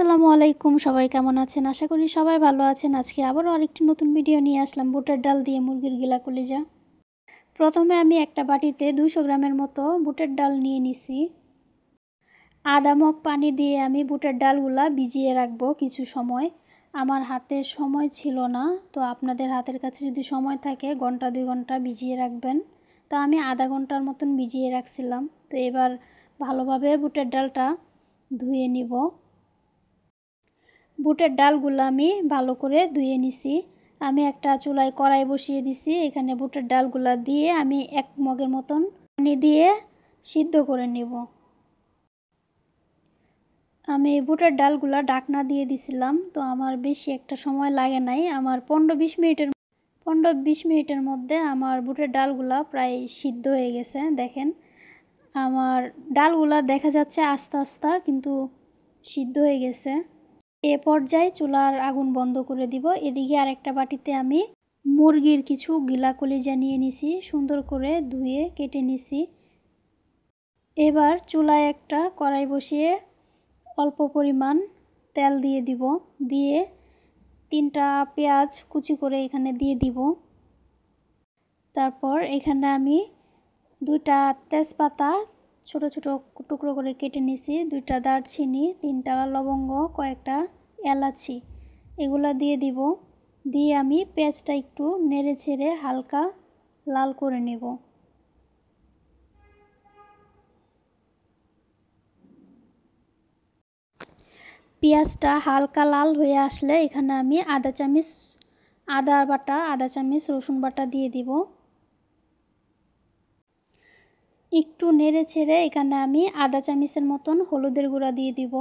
আসসালামু আলাইকুম, সবাই কেমন আছেন? আশা করি সবাই ভালো আছেন। আজকে আবারও আরেকটি নতুন ভিডিও নিয়ে আসলাম বুটের ডাল দিয়ে মুরগির গিলা কলিজা। প্রথমে আমি একটা বাটিতে 200 গ্রামের মতো বুটের ডাল নিয়ে নিছি। আধা মগ পানি দিয়ে আমি বুটের ডালগুলা ভিজিয়ে রাখবো কিছু সময়। আমার হাতে সময় ছিল না, তো আপনাদের হাতের কাছে যদি সময় থাকে ঘন্টা 2 ঘন্টা ভিজিয়ে রাখবেন। তো আমি আধা ঘন্টার মতন ভিজিয়ে রাখছিলাম। তো এবার ভালোভাবে বুটের ডালটা ধুয়ে নিব। বুটের ডালগুলো আমি ভালো করে ধুয়ে নিছি। আমি একটা চুলায় কড়াই বসিয়ে দিছি। এখানে বুটের ডালগুলো দিয়ে আমি 1 মগের মতন পানি দিয়ে সিদ্ধ করে নেব। আমি বুটের ডালগুলো ঢাকনা দিয়ে দিছিলাম, তো আমার বেশি একটা সময় লাগে নাই। আমার 15-20 মিনিটের মধ্যে আমার বুটের ডালগুলো প্রায় সিদ্ধ হয়ে গেছে। দেখেন আমার ডালগুলা দেখা যাচ্ছে আস্তে আস্তে, কিন্তু সিদ্ধ হয়ে গেছে। এ পর্যায়ে চুলার আগুন বন্ধ করে দিব। এদিকে আরেকটা বাটিতে আমি মুরগির কিছু গিলা কলিজা নিয়ে নিছি, সুন্দর করে ধুয়ে কেটে নিছি। এবার চুলায় একটা কড়াই বসিয়ে অল্প পরিমাণ তেল দিয়ে দিব। দিয়ে 3টা পেঁয়াজ কুচি করে এখানে দিয়ে দিব। তারপর এখানে আমি 2টা তেজপাতা ছোট ছোট টুকরো করে কেটে নিছি, 2টা দারচিনি, 3টা লবঙ্গ, কয়েকটা এলাচি এগুলা দিয়ে দিব। দিয়ে আমি পেঁয়াজটা একটু নেড়ে ছেড়ে হালকা লাল করে নেব। পেঁয়াজটা হালকা লাল হয়ে আসলে এখানে আমি আধা চামচ আদা বাটা, আধা চামচ রসুন বাটা দিয়ে দিব। একটু নেড়ে ছেড়ে এখানে আমি আধা চামচের মতন হলুদের গুঁড়া দিয়ে দিব,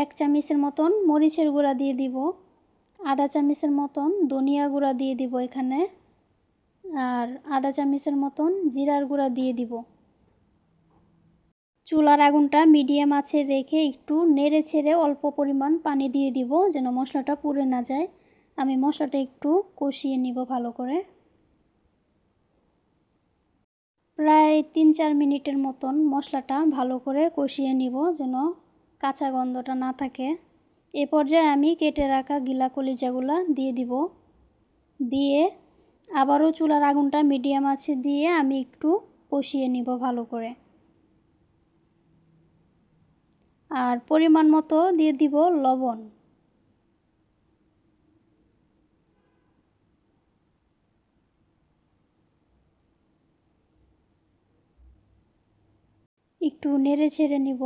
1 চামচের মতন মরিচের গুঁড়া দিয়ে দিব, আধা চামচের মতন ধনিয়া গুঁড়া দিয়ে দিব এখানে, আর আধা চামচের মতন জিরার গুঁড়া দিয়ে দিব। চুলার আগুনটা মিডিয়াম আঁচে রেখে একটু নেড়ে ছেড়ে অল্প পরিমাণ পানি দিয়ে দিব, যেন মশলাটা পুড়ে না যায়। আমি মশলাটা একটু কষিয়ে নিব ভালো করে। প্রায় 3-4 মিনিটের মতন মশলাটা ভালো করে কষিয়ে নিব, যেন কাঁচা গন্ধটা না থাকে। এ পর্যায়ে আমি কেটে রাখা গিলা কলিজাগুলা দিয়ে দিব। দিয়ে আবারও চুলার আগুনটা মিডিয়াম আঁচে দিয়ে আমি একটু কষিয়ে নিব ভালো করে। আর পরিমাণ মতো দিয়ে দিব লবণ। একটু নেড়ে ছেড়ে নিব।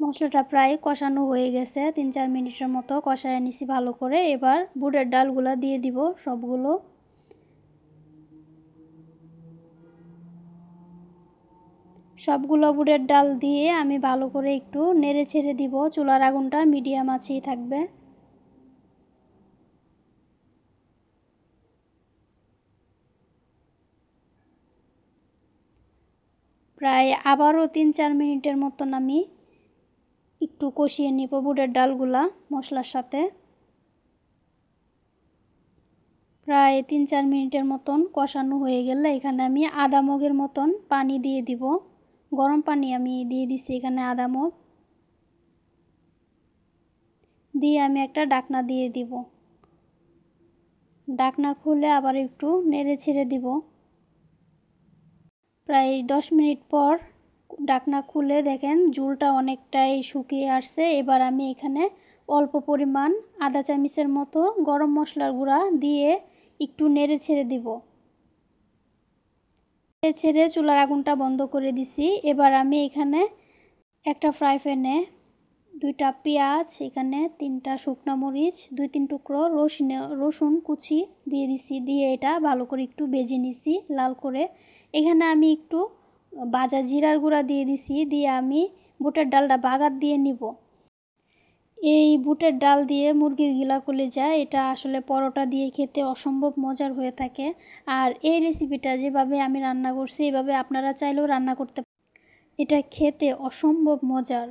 মশলাটা প্রায় কষানো হয়ে গেছে, 3-4 মিনিটের মতো কষায় নিছি ভালো করে। এবার বুটের ডালগুলা দিয়ে দিব সবগুলো। সবগুলো বুটের ডাল দিয়ে আমি ভালো করে একটু নেড়ে ছেড়ে দিব। চুলার আগুনটা মিডিয়াম আঁচেই থাকবে। প্রায় আবারও 3-4 মিনিটের মতন আমি একটু কষিয়ে নিব বুটের ডালগুলা মশলার সাথে। প্রায় 3-4 মিনিটের মতন কষানো হয়ে গেলে এখানে আমি আধা মগের মতন পানি দিয়ে দিব। গরম পানি আমি দিয়ে দিছি এখানে আধা মগ। দিয়ে আমি একটা ঢাকনা দিয়ে দিব। ঢাকনা খুলে আবার একটু নেড়ে ছেড়ে দিব। প্রায় 10 মিনিট পর ঢাকনা খুলে দেখেন ঝোলটা অনেকটাই শুকিয়ে আসছে। এবার আমি এখানে অল্প পরিমাণ আধা চামচের মতো গরম মশলার গুঁড়া দিয়ে একটু নেড়ে ছেড়ে দিব। নেড়ে ছেড়ে চুলার আগুনটা বন্ধ করে দিছি। এবার আমি এখানে একটা ফ্রাই প্যানে 2টা পেঁয়াজ, এখানে 3টা শুকনো মরিচ, 2-3 টুকরো রসুন কুচি দিয়ে দিছি। দিয়ে এটা ভালো করে একটু ভেজে নিছি লাল করে। এখানে আমি একটু ভাজা জিরার গুঁড়া দিয়ে দিছি। দিয়ে আমি বুটের ডালটা বাগার দিয়ে নিব। এই বুটের ডাল দিয়ে মুরগির গিলা কলিজা এটা আসলে পরোটা দিয়ে খেতে অসম্ভব মজার হয়ে থাকে। আর এই রেসিপিটা যেভাবে আমি রান্না করছি এভাবে আপনারা চাইলেও রান্না করতে পারেন। এটা খেতে অসম্ভব মজার।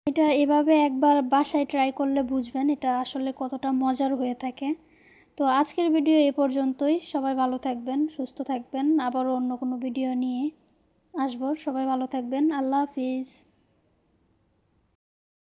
এটা এভাবে একবার বাসায় ট্রাই করলে বুঝবেন এটা আসলে কতটা মজার হয়ে থাকে। তো আজকের ভিডিও এ পর্যন্তই। সবাই ভালো থাকবেন, সুস্থ থাকবেন। আবারও অন্য কোনো ভিডিও নিয়ে আসবো। সবাই ভালো থাকবেন। আল্লাহ হাফিজ।